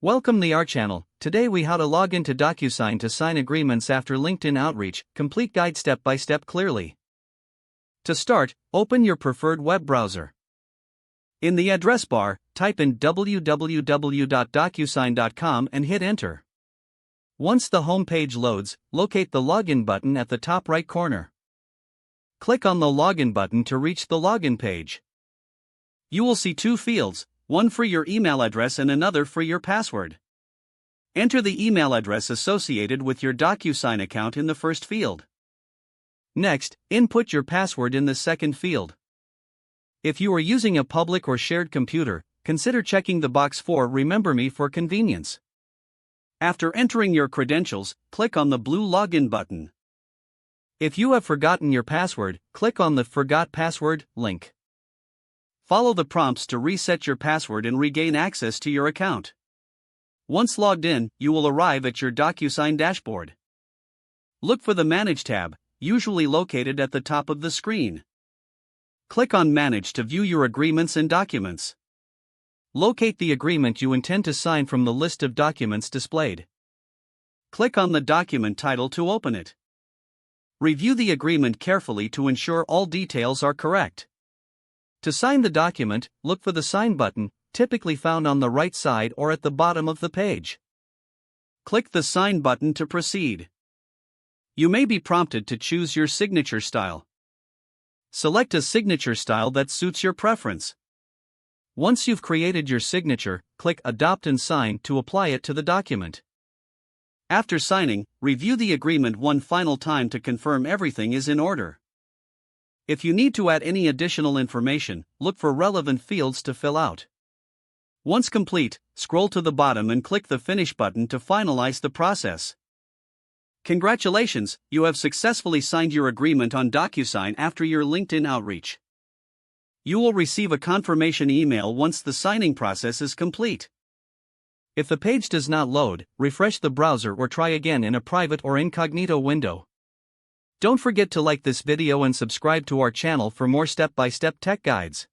Welcome to our channel. Today we how to log into DocuSign to sign agreements after LinkedIn outreach. Complete guide step by step clearly. To start, open your preferred web browser. In the address bar, type in www.docusign.com and hit enter. Once the home page loads, locate the login button at the top right corner. Click on the login button to reach the login page. You will see two fields, one for your email address and another for your password. Enter the email address associated with your DocuSign account in the first field. Next, input your password in the second field. If you are using a public or shared computer, consider checking the box for Remember Me for convenience. After entering your credentials, click on the blue login button. If you have forgotten your password, click on the Forgot Password link. Follow the prompts to reset your password and regain access to your account. Once logged in, you will arrive at your DocuSign dashboard. Look for the Manage tab, usually located at the top of the screen. Click on Manage to view your agreements and documents. Locate the agreement you intend to sign from the list of documents displayed. Click on the document title to open it. Review the agreement carefully to ensure all details are correct. To sign the document, look for the Sign button, typically found on the right side or at the bottom of the page. Click the Sign button to proceed. You may be prompted to choose your signature style. Select a signature style that suits your preference. Once you've created your signature, click Adopt and Sign to apply it to the document. After signing, review the agreement one final time to confirm everything is in order. If you need to add any additional information, look for relevant fields to fill out. Once complete, scroll to the bottom and click the Finish button to finalize the process. Congratulations, you have successfully signed your agreement on DocuSign after your LinkedIn outreach. You will receive a confirmation email once the signing process is complete. If the page does not load, refresh the browser or try again in a private or incognito window. Don't forget to like this video and subscribe to our channel for more step-by-step tech guides.